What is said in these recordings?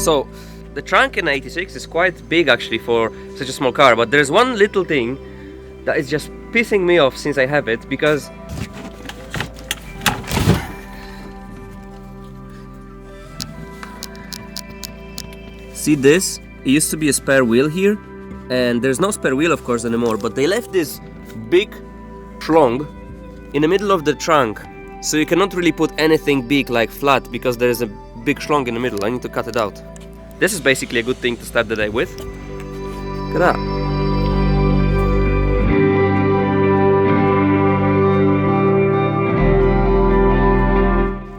So the trunk in 86 is quite big actually for such a small car, but there's one little thing that is just pissing me off since I have it, because see this? It used to be a spare wheel here, and there's no spare wheel of course anymore, but they left this big schlong in the middle of the trunk, so you cannot really put anything big like flat because there is a big schlong in the middle. I need to cut it out. This is basically a good thing to start the day with. Look at that.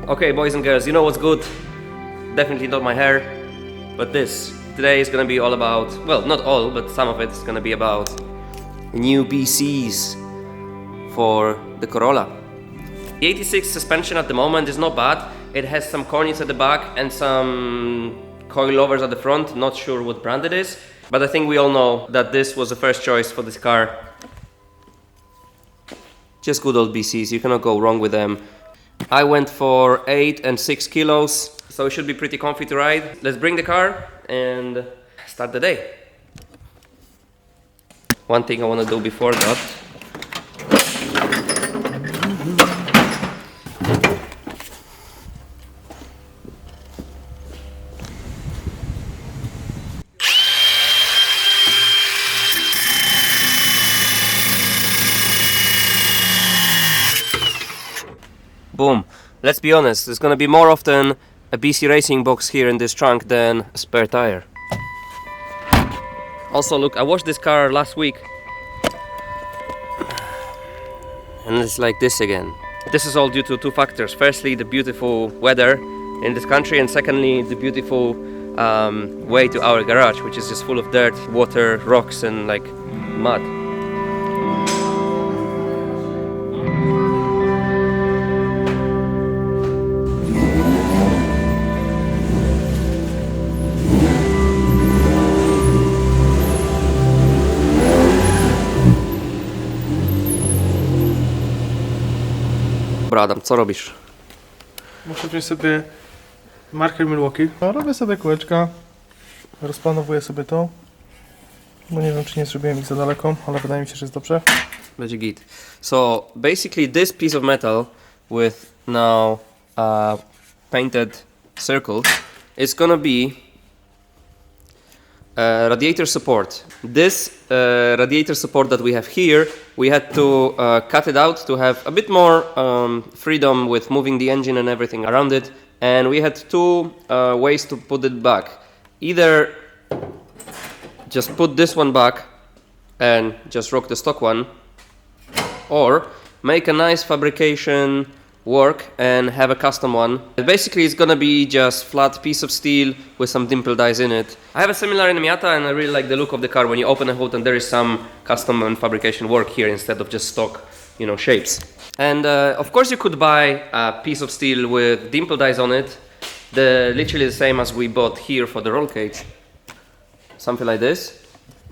Okay, boys and girls, you know what's good? Definitely not my hair, but this. Today is gonna be all about, well, not all, but some of it's gonna be about new BCs for the Corolla. The 86 suspension at the moment is not bad. It has some cornice at the back and some coilovers at the front. Not sure what brand it is, but I think we all know that this was the first choice for this car. Just good old BCs, you cannot go wrong with them. I went for 8 and 6 kilos, so it should be pretty comfy to ride. Let's bring the car and start the day. One thing I want to do before that. Boom. Let's be honest, there's gonna be more often a BC Racing box here in this trunk than a spare tire. Also, look, I washed this car last week and it's like this again. This is all due to two factors. Firstly, the beautiful weather in this country, and secondly, the beautiful way to our garage, which is just full of dirt, water, rocks and like mud. Dobra, Adam, co robisz? Muszę wziąć sobie marker Milwaukee. Robię sobie kółeczka, rozplanowuję sobie to. Bo nie wiem, czy nie zrobiłem ich za daleko, ale wydaje mi się, że jest dobrze. Będzie git. So basically this piece of metal with now painted circles is gonna be radiator support. This radiator support that we have here, we had to cut it out to have a bit more freedom with moving the engine and everything around it, and we had two ways to put it back. Either just put this one back and just rock the stock one, or make a nice fabrication work and have a custom one. Basically it's gonna be just flat piece of steel with some dimpled eyes in it. I have a similar in Miata and I really like the look of the car when you open the hood and there is some custom and fabrication work here instead of just stock, you know, shapes. And of course you could buy a piece of steel with dimpled eyes on it, literally the same as we bought here for the roll cage. Something like this.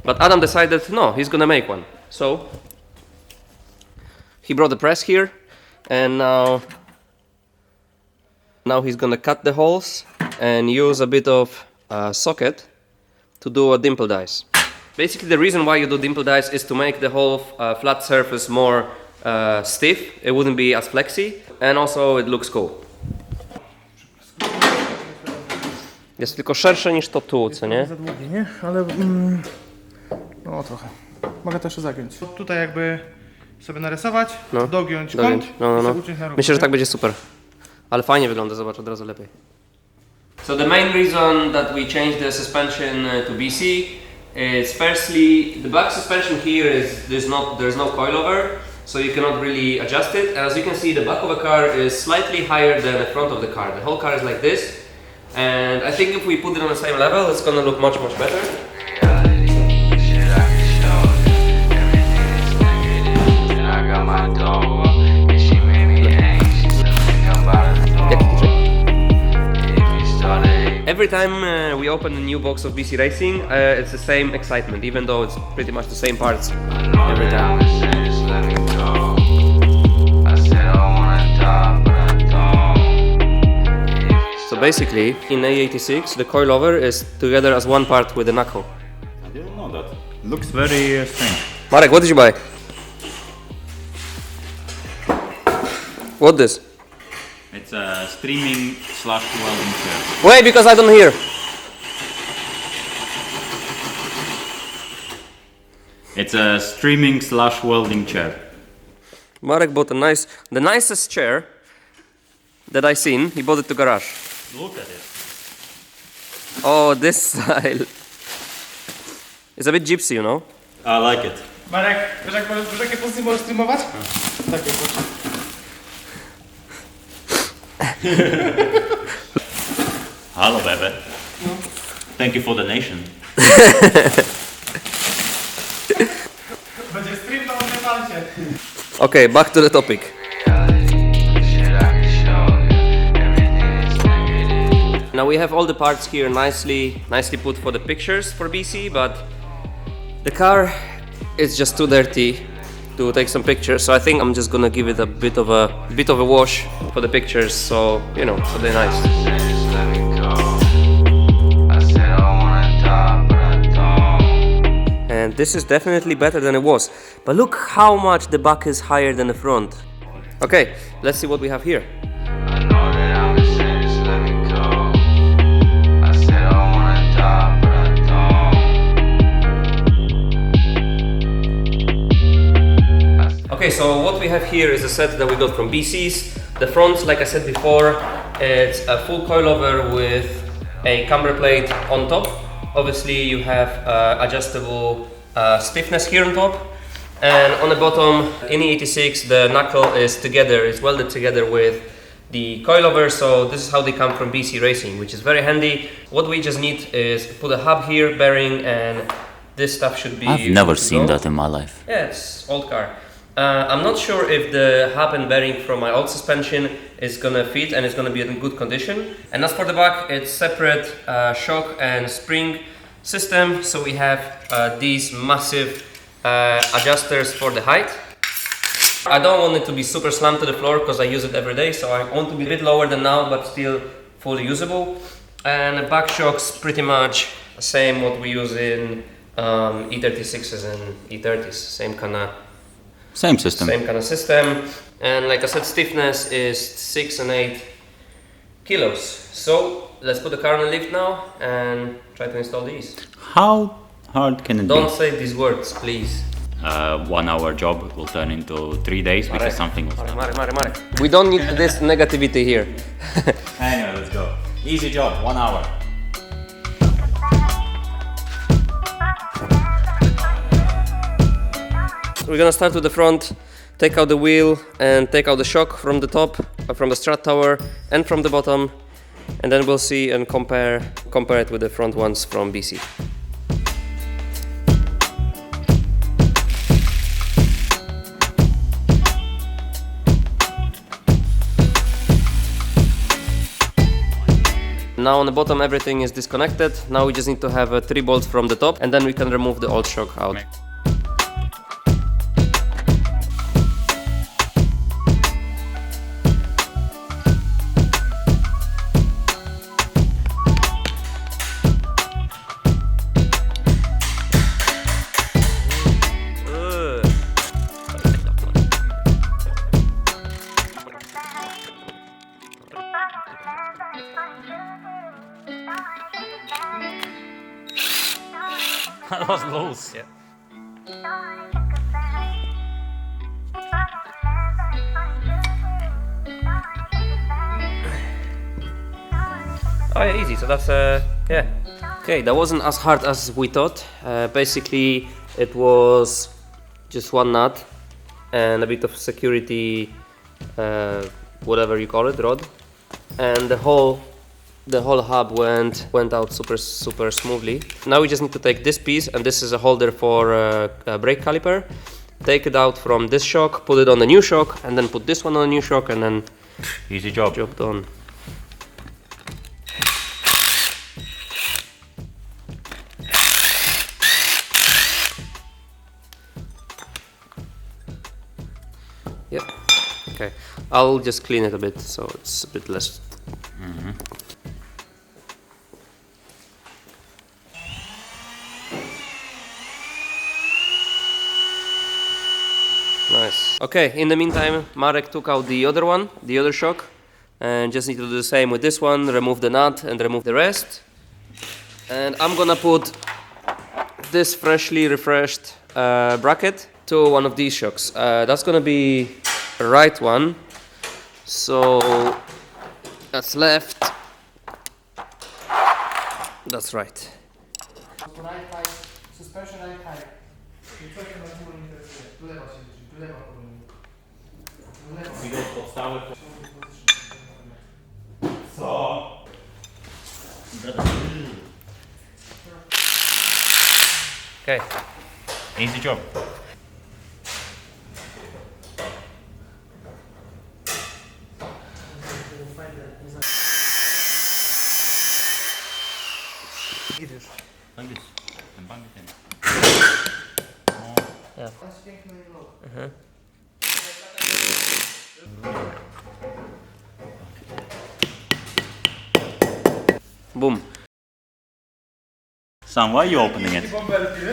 But Adam decided no, he's gonna make one. So he brought the press here. And now he's gonna cut the holes and use a bit of socket to do a dimple dice. Basically the reason why you do dimple dice is to make the whole flat surface more stiff. It wouldn't be as flexy, and also it looks cool. Jest tylko szersze niż to tu, co nie? Za długie, nie? Ale no trochę. Mogę to jeszcze zagiąć. Tutaj jakby sobie narysować, dogiąć kąt i uciąć na równo. Myślę, że tak będzie super. Ale fajnie wygląda, zobacz, od razu lepiej. So the main reason that we changed the suspension to BC is firstly the back suspension here is there's no coilover, so you cannot really adjust it. And as you can see, the back of a car is slightly higher than the front of the car. The whole car is like this, and I think if we put it on the same level, it's gonna look much better. Every time we open a new box of BC Racing, it's the same excitement, even though it's pretty much the same parts every time. So basically, in AE86, the coilover is together as one part with the knuckle. I didn't know that. Looks very strange. Marek, what did you buy? What this? It's a streaming / welding chair. Wait, because I don't hear. It's a streaming / welding chair. Marek bought the nicest chair that I seen. He bought it to garage. Look at it. Oh, this style. It's a bit gypsy, you know? I like it. Marek, wiesz jakie pozycje możesz streamować? Takie właśnie. Hello, baby. Thank you for the donation. Będzie stream na OnlyFansie. Okay, back to the topic. Now we have all the parts here nicely put for the pictures for BC, but the car is just too dirty to take some pictures. So I think I'm just gonna give it a bit of a wash for the pictures. So you know, so they're nice. And this is definitely better than it was. But look how much the back is higher than the front. Okay, let's see what we have here. Okay, so what we have here is a set that we got from BC's. The front, like I said before, it's a full coilover with a camber plate on top. Obviously you have adjustable stiffness here on top, and on the bottom in AE86 the knuckle is together, it's welded together with the coilover, so this is how they come from BC Racing, which is very handy. What we just need is put a hub here, bearing, and this stuff should be... I've never seen that in my life. Yeah, it's old car. I'm not sure if the hub and bearing from my old suspension is gonna fit and it's gonna be in good condition. And as for the back, it's separate shock and spring system. So we have these massive adjusters for the height. I don't want it to be super slammed to the floor because I use it every day. So I want to be a bit lower than now, but still fully usable. And the back shocks pretty much the same what we use in E36s and E30s. Same kind of system, and like I said, stiffness is 6 and 8 kilos. So let's put the car on the lift now and try to install these. How hard can it be? Don't say these words, please. 1 hour job will turn into 3 days because something was done. Marek. We don't need this negativity here. Anyway, let's go. Easy job, 1 hour. We're gonna start with the front, take out the wheel and take out the shock from the top, from the strut tower and from the bottom, and then we'll see and compare it with the front ones from BC. Now on the bottom everything is disconnected. Now we just need to have 3 bolts from the top, and then we can remove the old shock out. That was loose. Yeah. Oh yeah, easy. So that's yeah. Okay, that wasn't as hard as we thought. Basically, it was just one nut and a bit of security, whatever you call it, rod, and the whole hub went out super smoothly. Now we just need to take this piece, and this is a holder for a brake caliper. Take it out from this shock, put it on the new shock, and then put this one on the new shock, and then easy job. Job done. Yep. Okay. I'll just clean it a bit so it's a bit less. Okay, in the meantime, Marek took out the other one, the other shock, and just need to do the same with this one, remove the nut and remove the rest. And I'm gonna put this freshly refreshed bracket to one of these shocks. That's gonna be a right one, so that's left, that's right. Right high, suspension right high. Tu lewa się liczy, tu lewa powinien. Co? Okay. Easy job. Like this. And bang it in. Boom. Sam, why are you opening it?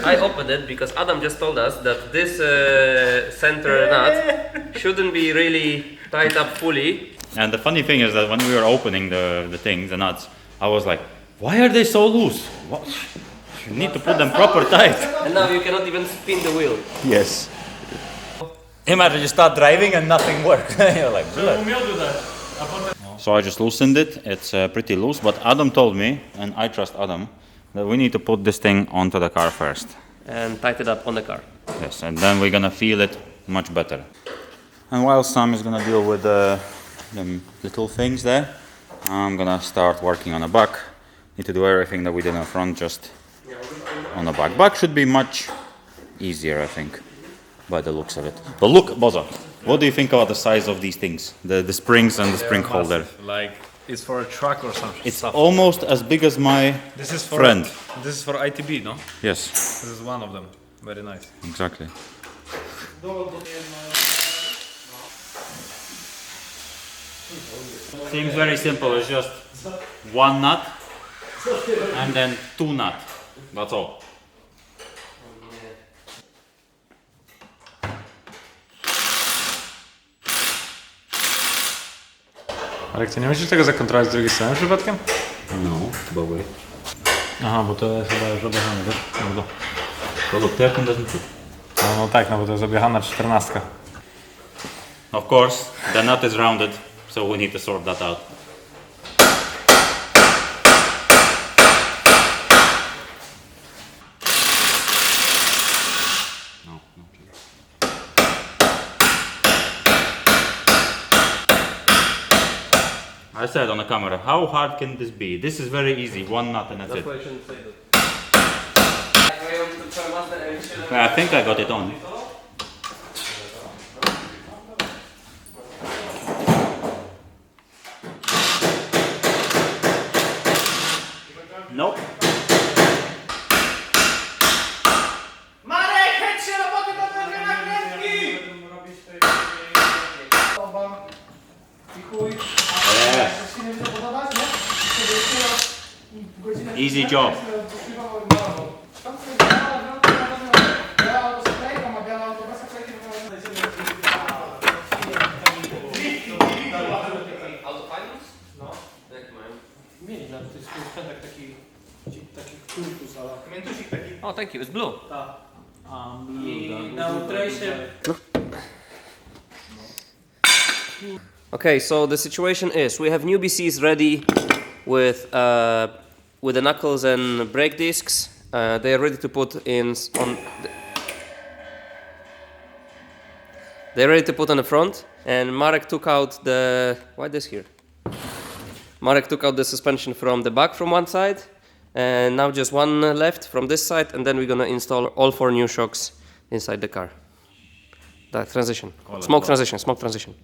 I opened it because Adam just told us that this center nut shouldn't be really tied up fully. And the funny thing is that when we were opening the nuts, I was like, why are they so loose? What? You need to put them proper tight. And now you cannot even spin the wheel. Yes. Imagine you start driving and nothing works. You're like, so I just loosened it. It's pretty loose, but Adam told me, and I trust Adam, that we need to put this thing onto the car first. And tighten it up on the car. Yes, and then we're gonna feel it much better. And while Sam is gonna deal with the little things there, I'm gonna start working on the back. Need to do everything that we did in the front, just on the back. Back should be much easier, I think, by the looks of it. But look, Bozo, what do you think about the size of these things? The springs and the spring holder. Massive. Like it's for a truck or something. It's almost as big as my This is for friend. This is for ITB, no? Yes, This is one of them. Very nice. exactly. Seems very simple. It's just one nut and then two nuts. That's all. Marek, ty nie musisz tego zakontrolować z drugiej strony przypadkiem? No, but wait. Aha, bo to jest chyba już objechane, wiesz? No, But look, 13 doesn't fit. no tak, no bo to jest objechana 14. Of course, the nut is rounded, so we need to sort that out. No. I said on the camera, how hard can this be? This is very easy, one nut and that's it. I shouldn't say that. I think I got it on. Nope. Marek, chęć się roboty do tej nakrętki! I chuj. Yeah. A się nie będzie podobać, nie? Wtedy w godzinę... Easy job. Tam sobie biała autosklejka, ma biała autobesa, klejki Autofinance? No. Jaki mają? mieli, no to jest spędek taki kultus, ale... Miętusik taki. Oh, thank you. It's blue. Tak. I na ultrasie... Okay, so the situation is we have new BCs ready with the knuckles and brake discs. They are ready to put in They're ready to put on the front, and Marek took out the why this here? Marek took out the suspension from the back from one side, and now just one left from this side, and then we're gonna install all 4 new shocks inside the car. That transition, smoke transition.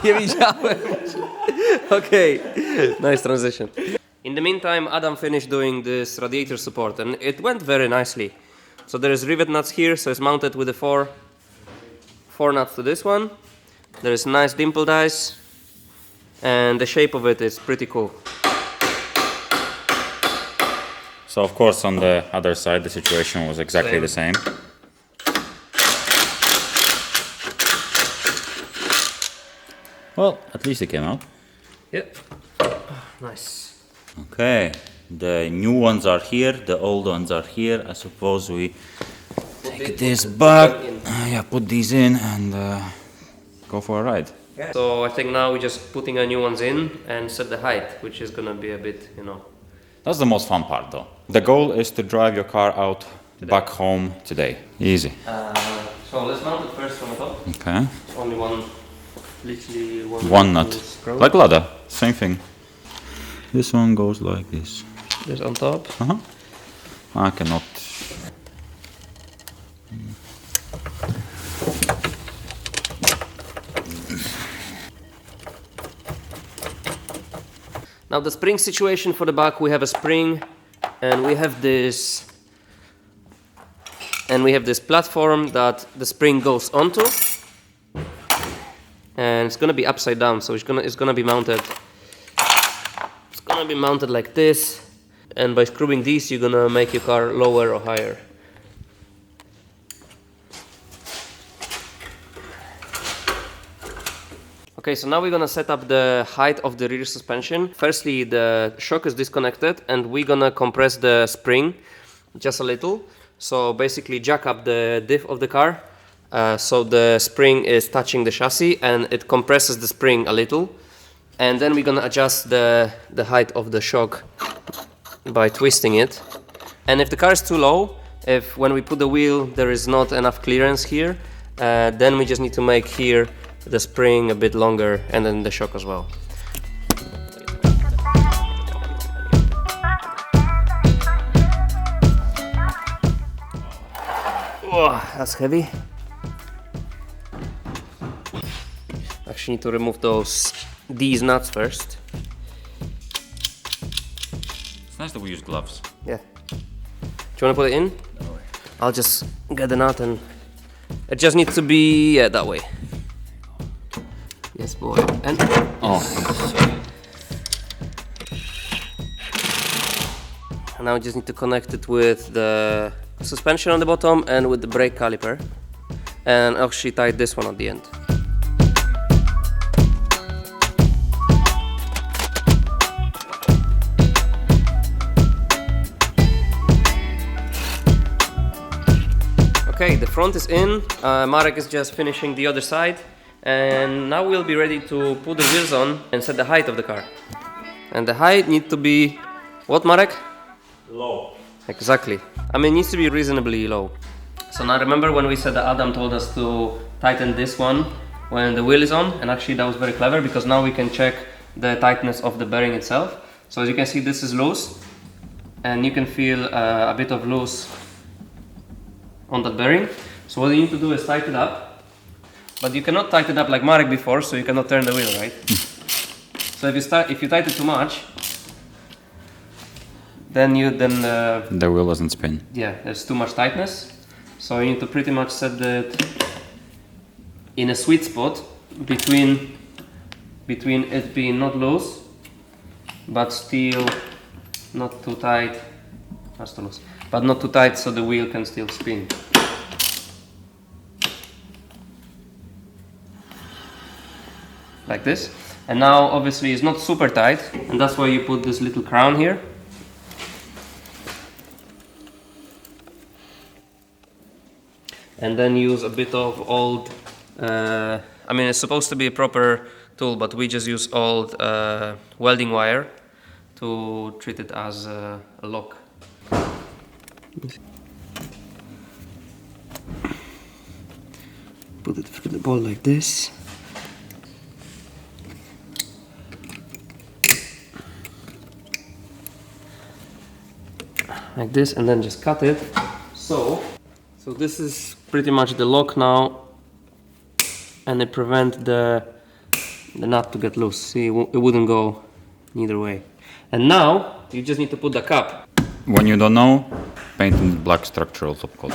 Nie widziałem. Okay, nice transition. In the meantime, Adam finished doing this radiator support, and it went very nicely. So there is rivet nuts here, so it's mounted with the four nuts to this one. There is nice dimple dice, and the shape of it is pretty cool. So of course on the other side the situation was exactly the same. Well, at least it came out. Yep. Nice. Okay, the new ones are here, the old ones are here. I suppose we take this back, yeah, put these in and go for a ride. Yeah. So I think now we're just putting a new ones in and set the height, which is gonna be a bit, you know. That's the most fun part though. The goal is to drive your car out back home today. Easy. So let's mount it first from the top. Okay. Only one, literally One nut. screw. Like ladder, same thing. This one goes like this. Just on top. I cannot. Now the spring situation for the back, we have a spring and we have this platform that the spring goes onto, and it's gonna be upside down, so it's gonna be mounted. It's gonna be mounted like this, and by screwing these you're gonna make your car lower or higher. Okay, so now we're gonna set up the height of the rear suspension. Firstly, the shock is disconnected and we're gonna compress the spring just a little. So basically jack up the diff of the car so the spring is touching the chassis and it compresses the spring a little. And then we're gonna adjust the height of the shock by twisting it. And if the car is too low, if when we put the wheel there is not enough clearance here, then we just need to make here the spring a bit longer and then the shock as well. Oh, that's heavy. Actually need to remove these nuts first. It's nice that we use gloves. Yeah. Do you want to put it in? No way. I'll just get the nut and it just needs to be, yeah, that way. Yes, boy. And and now we just need to connect it with the suspension on the bottom and with the brake caliper, and actually tie this one at the end. Okay, the front is in. Marek is just finishing the other side. And now we'll be ready to put the wheels on and set the height of the car. And the height needs to be, what, Marek? Low. Exactly. I mean, it needs to be reasonably low. So now remember when we said that Adam told us to tighten this one when the wheel is on, and actually that was very clever because now we can check the tightness of the bearing itself. So as you can see, this is loose and you can feel a bit of loose on that bearing. So what you need to do is tighten it up. But you cannot tighten it up like Marek before, so you cannot turn the wheel, right? So if you tighten too much, then the wheel doesn't spin. yeah, there's too much tightness. So you need to pretty much set it in a sweet spot between it being not loose, but still not too tight. That's too loose, but not too tight, so the wheel can still spin. Like this. And now obviously it's not super tight, and that's why you put this little crown here. And then use a bit of old, I mean it's supposed to be a proper tool, but we just use old welding wire to treat it as a lock. Put it through the ball like this. Like this, and then just cut it. So this is pretty much the lock now, and it prevents the nut to get loose. See, it wouldn't go neither way. And now you just need to put the cap. When you don't know, paint in black structural top coat.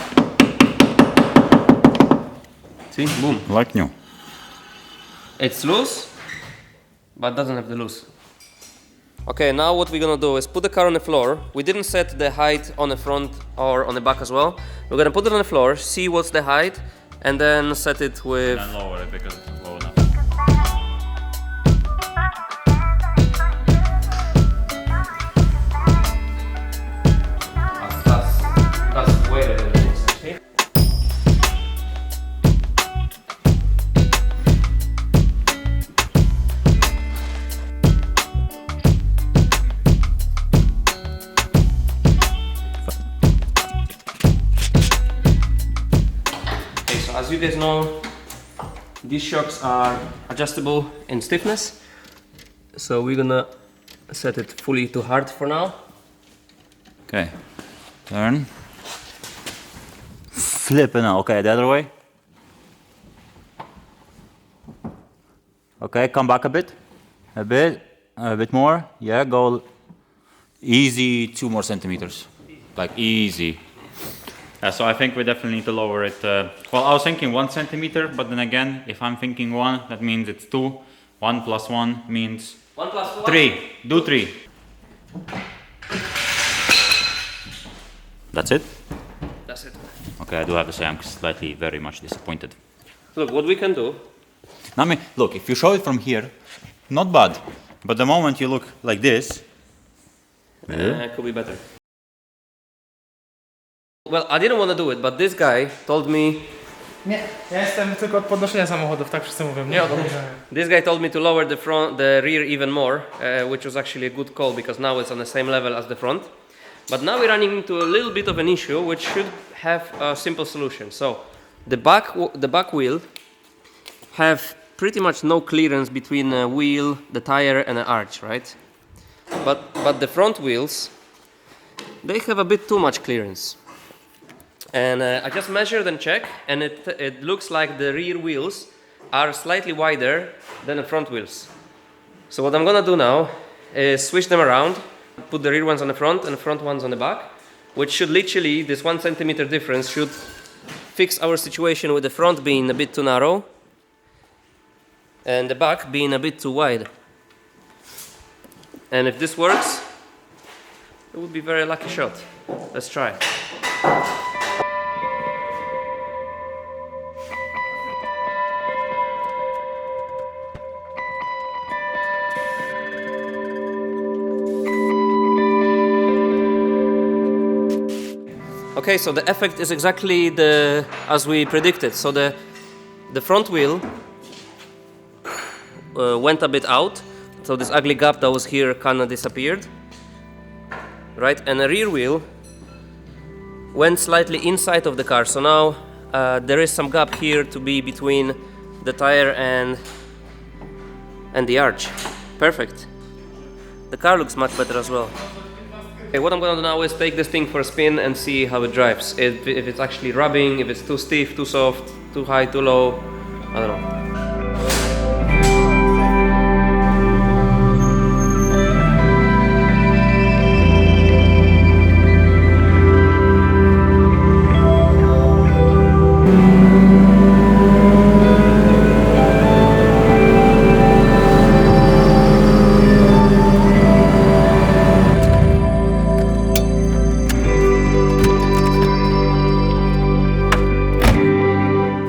See, boom. Like new. It's loose, but doesn't have the loose. Okay, now what we're gonna do is put the car on the floor. We didn't set the height on the front or on the back as well. We're gonna put it on the floor, see what's the height, and then set it with... And lower it because it's low enough. That's way better than this, okay? So as you guys know, these shocks are adjustable in stiffness. So we're gonna set it fully to hard for now. Okay, turn. Flipping out. Okay, the other way. Okay, come back a bit more. Yeah, go easy, 2 more centimeters. Like easy. So I think we definitely need to lower it. Well, I was thinking 1 centimeter, but then again, if I'm thinking 1, that means it's 2. 1 plus 1 means 1 plus 2, 3. Do 3. That's it? That's it. Okay, I do have to say I'm slightly very much disappointed. Look, what we can do. I mean, look, if you show it from here, not bad. But the moment you look like this, Could be better. Well, I didn't want to do it, but this guy told me... Nie, ja jestem tylko od podnoszenia samochodów, tak wszyscy mówią, nie od obniżania. This guy told me to lower the rear even more, which was actually a good call because now it's on the same level as the front. But now we're running into a little bit of an issue, which should have a simple solution. So the back wheel have pretty much no clearance between the wheel, the tire, and the arch, right? But the front wheels, they have a bit too much clearance. And I just measured and checked, and it looks like the rear wheels are slightly wider than the front wheels. So what I'm gonna do now is switch them around, put the rear ones on the front and the front ones on the back, which should literally, this 1 centimeter difference should fix our situation with the front being a bit too narrow and the back being a bit too wide. And if this works, it would be a very lucky shot. Let's try. Okay, so the effect is exactly as we predicted. So the front wheel went a bit out, so this ugly gap that was here kind of disappeared, right? And the rear wheel went slightly inside of the car. So now there is some gap here to be between the tire and the arch. Perfect. The car looks much better as well. Okay, what I'm gonna do now is take this thing for a spin and see how it drives. If it's actually rubbing, if it's too stiff, too soft, too high, too low, I don't know.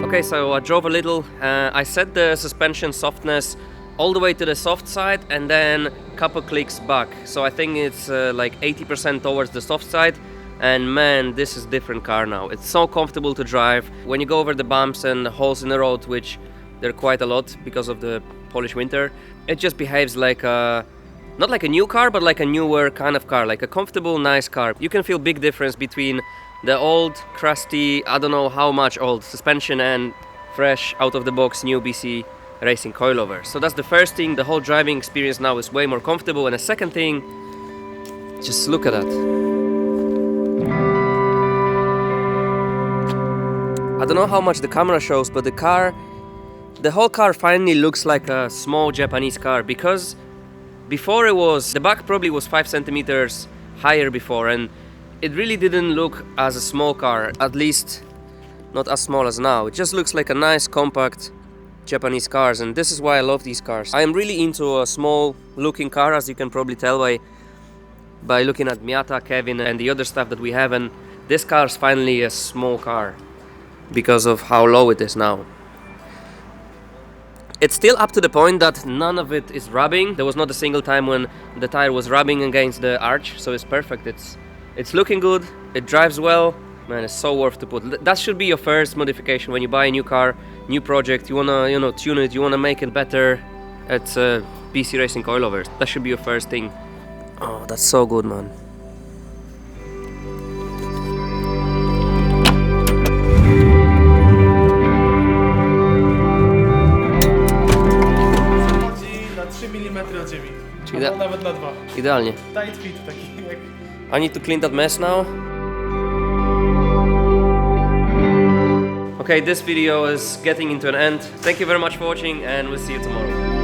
Okay, so I drove a little, I set the suspension softness all the way to the soft side and then a couple clicks back. So I think it's like 80% towards the soft side, and man, this is a different car now. It's so comfortable to drive. When you go over the bumps and holes in the road, which there are quite a lot because of the Polish winter, it just behaves like not like a new car, but like a newer kind of car, like a comfortable, nice car. You can feel big difference between the old, crusty, I don't know how much old suspension and fresh, out-of-the-box, new BC racing coilovers. So that's the first thing. The whole driving experience now is way more comfortable. And the second thing, just look at that. I don't know how much the camera shows, but the whole car finally looks like a small Japanese car, because before the back probably was 5 centimeters higher before, and it really didn't look as a small car, at least not as small as now. It just looks like a nice, compact, Japanese cars, and this is why I love these cars. I am really into a small looking car, as you can probably tell by looking at Miata, Kevin and the other stuff that we have, and this car is finally a small car because of how low it is now. It's still up to the point that none of it is rubbing. There was not a single time when the tire was rubbing against the arch, so it's perfect. It's looking good, it drives well. Man, it's so worth to put. That should be your first modification when you buy a new car, new project. You wanna, tune it. You wanna make it better. It's PC Racing Coilovers. That should be your first thing. Oh, that's so good, man. Chodzi na 3 mm od ziemi. Albo nawet na 2. Idealnie. Tight fit taki jak... I need to clean that mess now. Okay, this video is getting into an end. Thank you very much for watching, and we'll see you tomorrow.